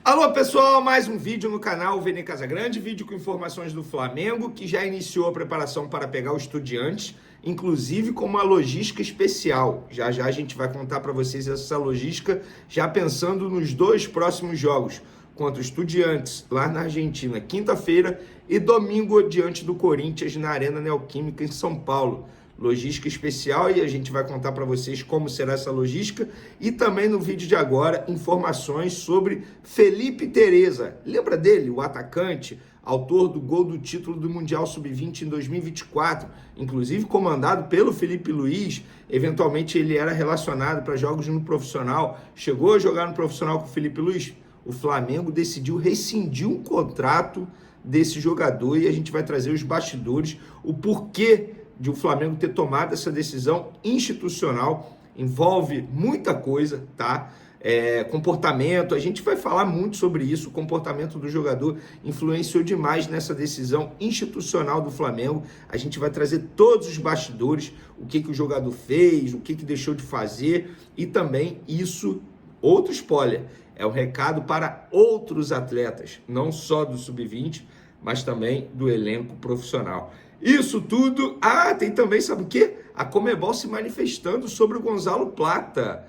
Alô pessoal, mais um vídeo no canal Vene Casagrande, vídeo com informações do Flamengo, que já iniciou a preparação para pegar o Estudiantes, inclusive com uma logística especial. Já já a gente vai contar para vocês essa logística, já pensando nos dois próximos jogos, contra o Estudiantes lá na Argentina, quinta-feira, e domingo diante do Corinthians na Arena Neoquímica em São Paulo. Logística especial, e a gente vai contar para vocês como será essa logística, e também no vídeo de agora informações sobre Felipe Tereza. Lembra dele, o atacante, autor do gol do título do Mundial Sub-20 em 2024, inclusive comandado pelo Felipe Luiz. Eventualmente ele era relacionado para jogos no profissional, chegou a jogar no profissional com o Felipe Luiz. O Flamengo decidiu rescindir um contrato desse jogador, e a gente vai trazer os bastidores, o porquê de o Flamengo ter tomado essa decisão institucional. Envolve muita coisa, tá? Comportamento, a gente vai falar muito sobre isso. O comportamento do jogador influenciou demais nessa decisão institucional do Flamengo. A gente vai trazer todos os bastidores, o que o jogador fez, o que deixou de fazer, e também isso, outro spoiler, é um recado para outros atletas, não só do Sub-20, mas também do elenco profissional. Isso tudo... tem também, sabe o quê? A Conmebol se manifestando sobre o Gonzalo Plata.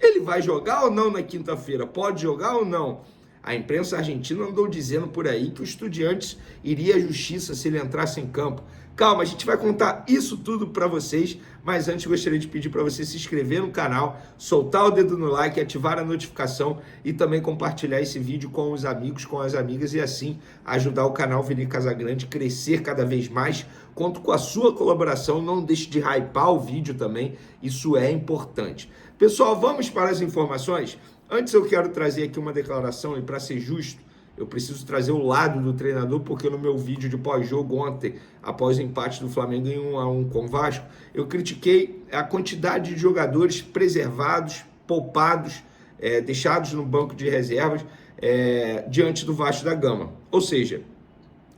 Ele vai jogar ou não na quinta-feira? Pode jogar ou não? A imprensa argentina andou dizendo por aí que o Estudiantes iria à justiça se ele entrasse em campo. Calma, a gente vai contar isso tudo para vocês, mas antes gostaria de pedir para você se inscrever no canal, soltar o dedo no like, ativar a notificação e também compartilhar esse vídeo com os amigos, com as amigas, e assim ajudar o canal Vene Casagrande a crescer cada vez mais. Conto com a sua colaboração, não deixe de hypar o vídeo também, isso é importante. Pessoal, vamos para as informações? Antes eu quero trazer aqui uma declaração, e para ser justo, eu preciso trazer o lado do treinador, porque no meu vídeo de pós-jogo ontem, após o empate do Flamengo em 1-1 com o Vasco, eu critiquei a quantidade de jogadores preservados, poupados, deixados no banco de reservas diante do Vasco da Gama. Ou seja,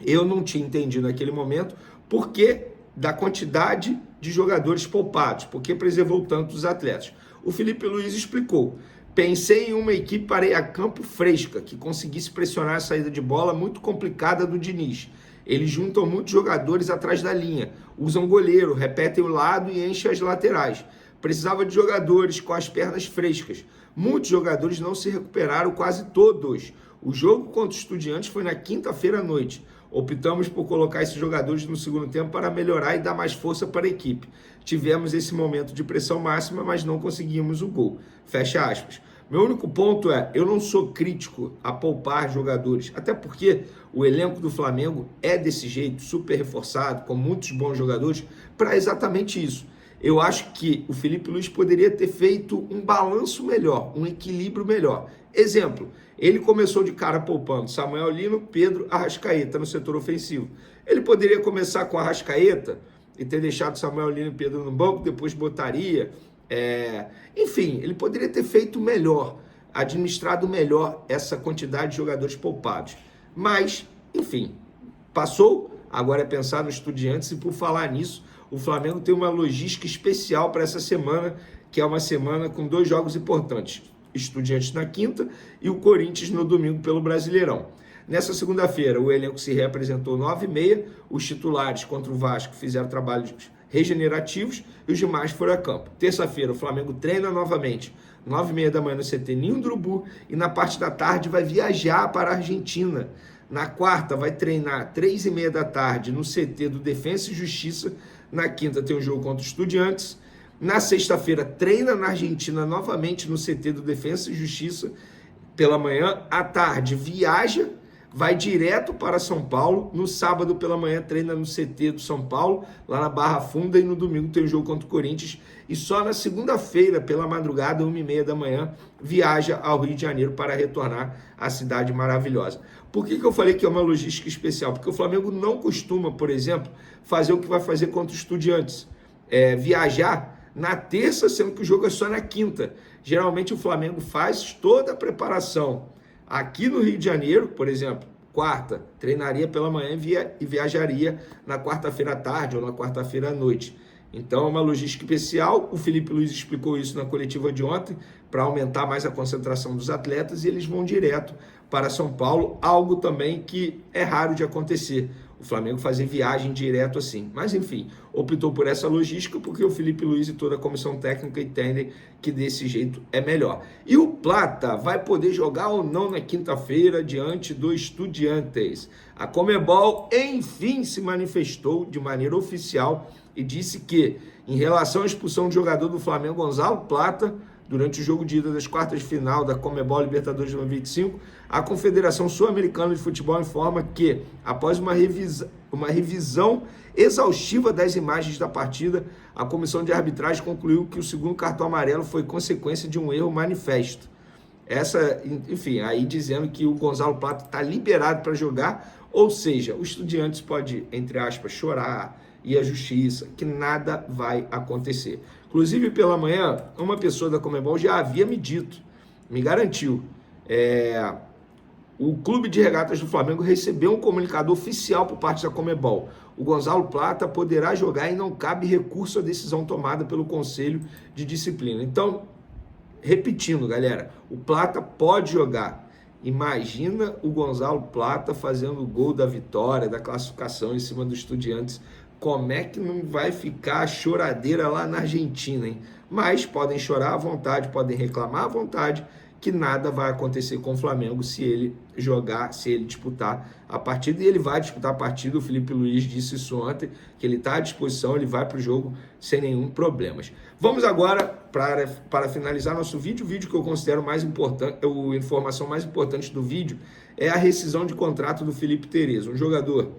eu não tinha entendido naquele momento por que da quantidade de jogadores poupados, por que preservou tanto os atletas. O Felipe Luiz explicou. Pensei em uma equipe para a campo fresca, que conseguisse pressionar a saída de bola muito complicada do Diniz. Eles juntam muitos jogadores atrás da linha, usam goleiro, repetem o lado e enchem as laterais. Precisava de jogadores com as pernas frescas. Muitos jogadores não se recuperaram, quase todos. O jogo contra os Estudiantes foi na quinta-feira à noite. Optamos por colocar esses jogadores no segundo tempo para melhorar e dar mais força para a equipe. Tivemos esse momento de pressão máxima, mas não conseguimos o gol. Fecha aspas. Meu único ponto eu não sou crítico a poupar jogadores, até porque o elenco do Flamengo é desse jeito, super reforçado, com muitos bons jogadores, para exatamente isso. Eu acho que o Felipe Luiz poderia ter feito um balanço melhor, um equilíbrio melhor. Exemplo, ele começou de cara poupando Samuel Lino, Pedro, Arrascaeta no setor ofensivo. Ele poderia começar com Arrascaeta e ter deixado Samuel Lino e Pedro no banco, depois botaria. Enfim, ele poderia ter feito melhor, administrado melhor essa quantidade de jogadores poupados. Mas, enfim, passou, agora é pensar nos Estudiantes, e por falar nisso, o Flamengo tem uma logística especial para essa semana, que é uma semana com dois jogos importantes. Estudiantes na quinta e o Corinthians no domingo pelo Brasileirão. Nessa segunda-feira, o elenco se reapresentou 9h30, os titulares contra o Vasco fizeram trabalhos regenerativos e os demais foram a campo. Terça-feira, o Flamengo treina novamente, 9h30 da manhã no CT Ninho do Urubu, e na parte da tarde vai viajar para a Argentina. Na quarta, vai treinar 3h30 da tarde no CT do Defensa e Justiça. Na quinta, tem um jogo contra os Estudiantes. Na sexta-feira, treina na Argentina novamente no CT do Defensa e Justiça pela manhã. À tarde, viaja, vai direto para São Paulo. No sábado pela manhã, treina no CT do São Paulo, lá na Barra Funda. E no domingo tem o jogo contra o Corinthians. E só na segunda-feira, pela madrugada, 1h30 da manhã, viaja ao Rio de Janeiro para retornar à cidade maravilhosa. Por que eu falei que é uma logística especial? Porque o Flamengo não costuma, por exemplo, fazer o que vai fazer contra os Estudiantes. Viajar na terça, sendo que o jogo é só na quinta. Geralmente o Flamengo faz toda a preparação aqui no Rio de Janeiro, por exemplo, quarta, treinaria pela manhã e viajaria na quarta-feira à tarde ou na quarta-feira à noite. Então é uma logística especial. O Felipe Luiz explicou isso na coletiva de ontem, para aumentar mais a concentração dos atletas, e eles vão direto para São Paulo, algo também que é raro de acontecer, o Flamengo fazer viagem direto assim. Mas enfim, optou por essa logística porque o Felipe Luiz e toda a comissão técnica entendem que desse jeito é melhor. E o Plata vai poder jogar ou não na quinta-feira diante do Estudiantes? A Conmebol enfim se manifestou de maneira oficial e disse que, em relação à expulsão do jogador do Flamengo, Gonzalo Plata, durante o jogo de ida das quartas de final da Conmebol Libertadores 2025, a Confederação Sul-Americana de Futebol informa que, após uma revisão exaustiva das imagens da partida, a comissão de arbitragem concluiu que o segundo cartão amarelo foi consequência de um erro manifesto. Enfim, aí dizendo que o Gonzalo Plata está liberado para jogar, ou seja, o Estudiantes pode, entre aspas, chorar, e a justiça, que nada vai acontecer. Inclusive, pela manhã, uma pessoa da Conmebol já havia me dito, me garantiu, o Clube de Regatas do Flamengo recebeu um comunicado oficial por parte da Conmebol. O Gonzalo Plata poderá jogar e não cabe recurso à decisão tomada pelo Conselho de Disciplina. Então, repetindo, galera, o Plata pode jogar. Imagina o Gonzalo Plata fazendo o gol da vitória, da classificação em cima dos Estudiantes. Como é que não vai ficar a choradeira lá na Argentina, hein? Mas podem chorar à vontade, podem reclamar à vontade, que nada vai acontecer com o Flamengo se ele jogar, se ele disputar a partida. E ele vai disputar a partida, o Felipe Luiz disse isso ontem, que ele está à disposição, ele vai para o jogo sem nenhum problema. Vamos agora, para finalizar nosso vídeo, o vídeo que eu considero mais importante, a informação mais importante do vídeo, é a rescisão de contrato do Felipe Tereza, um jogador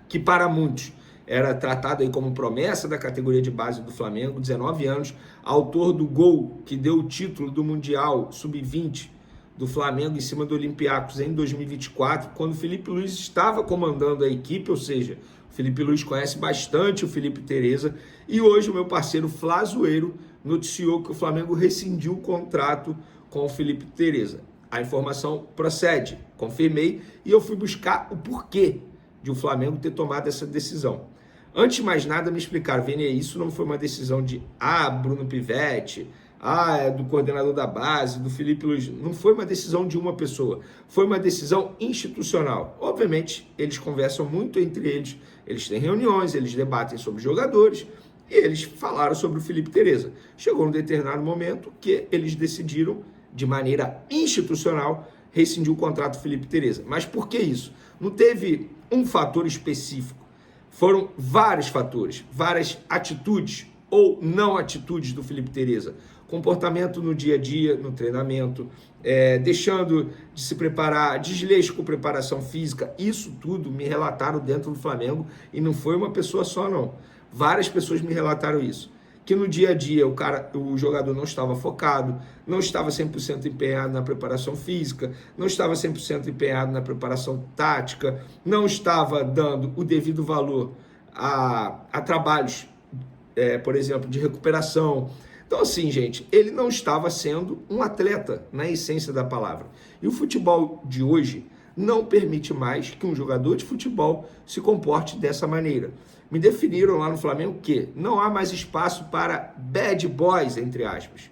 que para muitos era tratado aí como promessa da categoria de base do Flamengo, 19 anos, autor do gol que deu o título do Mundial Sub-20 do Flamengo em cima do Olympiacos em 2024, quando o Felipe Luiz estava comandando a equipe, ou seja, o Felipe Luiz conhece bastante o Felipe Tereza, e hoje o meu parceiro Flazoeiro noticiou que o Flamengo rescindiu o contrato com o Felipe Tereza. A informação procede, confirmei, e eu fui buscar o porquê de o Flamengo ter tomado essa decisão. Antes de mais nada, me explicaram, Vini, isso não foi uma decisão de Bruno Pivetti, do coordenador da base, do Felipe Luiz. Não foi uma decisão de uma pessoa, foi uma decisão institucional. Obviamente, eles conversam muito entre eles, eles têm reuniões, eles debatem sobre jogadores, e eles falaram sobre o Felipe Tereza. Chegou um determinado momento que eles decidiram, de maneira institucional, rescindir o contrato do Felipe Tereza. Mas por que isso? Não teve um fator específico. Foram vários fatores, várias atitudes ou não atitudes do Felipe Tereza. Comportamento no dia a dia, no treinamento, deixando de se preparar, desleixo com preparação física. Isso tudo me relataram dentro do Flamengo e não foi uma pessoa só, não. Várias pessoas me relataram isso. Que no dia a dia o jogador não estava focado, não estava 100% empenhado na preparação física, não estava 100% empenhado na preparação tática, não estava dando o devido valor a trabalhos, por exemplo, de recuperação. Então, assim, gente, ele não estava sendo um atleta na essência da palavra. E o futebol de hoje não permite mais que um jogador de futebol se comporte dessa maneira. Me definiram lá no Flamengo que não há mais espaço para bad boys, entre aspas.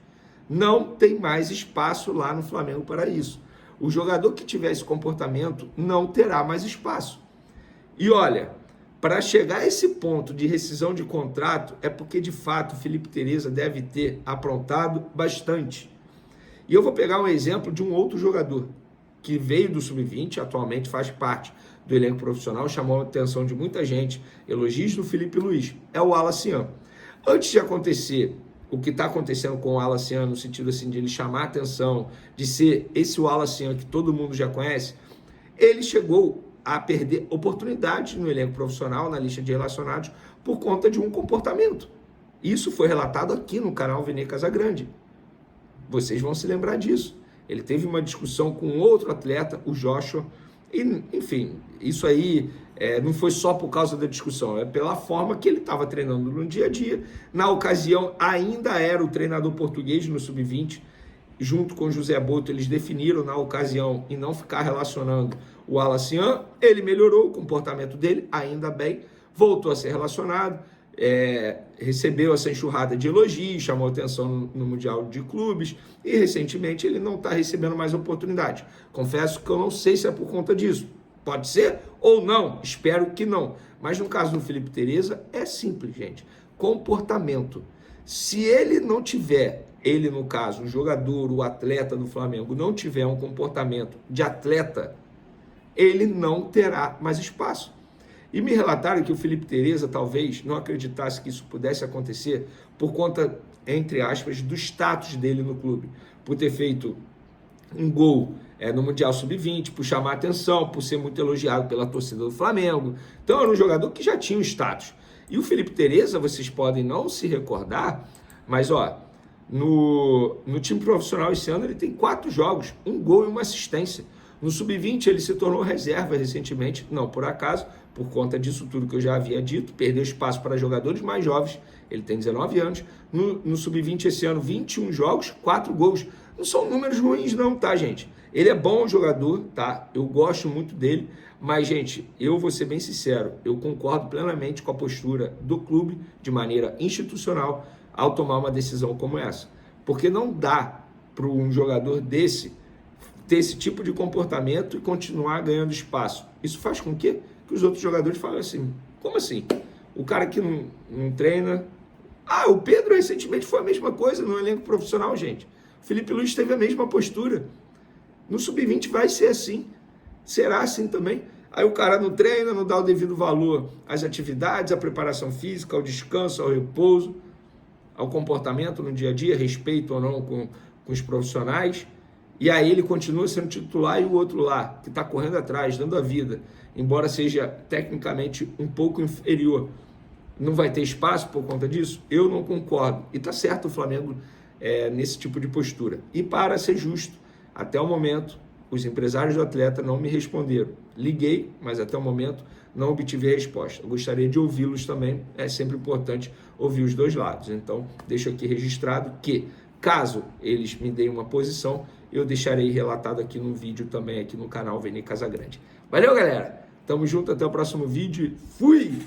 Não tem mais espaço lá no Flamengo para isso. O jogador que tiver esse comportamento não terá mais espaço. E olha, para chegar a esse ponto de rescisão de contrato, é porque de fato o Felipe Tereza deve ter aprontado bastante. E eu vou pegar um exemplo de um outro jogador que veio do Sub-20, atualmente faz parte do elenco profissional, chamou a atenção de muita gente, elogios do Felipe Luiz, é o Alacian. Antes de acontecer o que está acontecendo com o Alacian, no sentido assim de ele chamar a atenção, de ser esse o Alacian que todo mundo já conhece, ele chegou a perder oportunidades no elenco profissional, na lista de relacionados, por conta de um comportamento. Isso foi relatado aqui no canal Vene Casagrande. Vocês vão se lembrar disso. Ele teve uma discussão com outro atleta, o Joshua, e, enfim, isso aí não foi só por causa da discussão, é pela forma que ele estava treinando no dia a dia. Na ocasião, ainda era o treinador português no Sub-20, junto com o José Boto, eles definiram na ocasião em não ficar relacionando o Alacian. Ele melhorou o comportamento dele, ainda bem, voltou a ser relacionado, recebeu essa enxurrada de elogios, chamou atenção no Mundial de Clubes e recentemente ele não está recebendo mais oportunidade. Confesso que eu não sei se é por conta disso. Pode ser ou não, espero que não. Mas no caso do Felipe Tereza é simples, gente. Comportamento. Se ele não tiver, ele no caso, o jogador, o atleta do Flamengo, não tiver um comportamento de atleta, ele não terá mais espaço. E me relataram que o Felipe Tereza talvez não acreditasse que isso pudesse acontecer por conta, entre aspas, do status dele no clube. Por ter feito um gol no Mundial Sub-20, por chamar atenção, por ser muito elogiado pela torcida do Flamengo. Então era um jogador que já tinha um status. E o Felipe Tereza, vocês podem não se recordar, mas no time profissional esse ano ele tem 4 jogos, 1 gol e 1 assistência. No Sub-20 ele se tornou reserva recentemente, não por acaso, por conta disso tudo que eu já havia dito, perdeu espaço para jogadores mais jovens, ele tem 19 anos. No Sub-20 esse ano, 21 jogos, 4 gols. Não são números ruins não, tá, gente? Ele é bom jogador, tá? Eu gosto muito dele, mas, gente, eu vou ser bem sincero, eu concordo plenamente com a postura do clube, de maneira institucional, ao tomar uma decisão como essa. Porque não dá para um jogador desse ter esse tipo de comportamento e continuar ganhando espaço. Isso faz com que os outros jogadores falem assim, como assim? O cara que não treina... o Pedro recentemente foi a mesma coisa no elenco profissional, gente. O Felipe Luiz teve a mesma postura. No Sub-20 vai ser assim. Será assim também. Aí o cara não treina, não dá o devido valor às atividades, à preparação física, ao descanso, ao repouso, ao comportamento no dia a dia, respeito ou não com os profissionais. E aí ele continua sendo titular e o outro lá, que está correndo atrás, dando a vida, embora seja tecnicamente um pouco inferior, não vai ter espaço por conta disso? Eu não concordo. E está certo o Flamengo nesse tipo de postura. E para ser justo, até o momento, os empresários do atleta não me responderam. Liguei, mas até o momento não obtive a resposta. Eu gostaria de ouvi-los também, é sempre importante ouvir os dois lados. Então, deixo aqui registrado que, caso eles me deem uma posição, eu deixarei relatado aqui no vídeo também, aqui no canal Vene Casagrande. Valeu, galera! Tamo junto, até o próximo vídeo. Fui!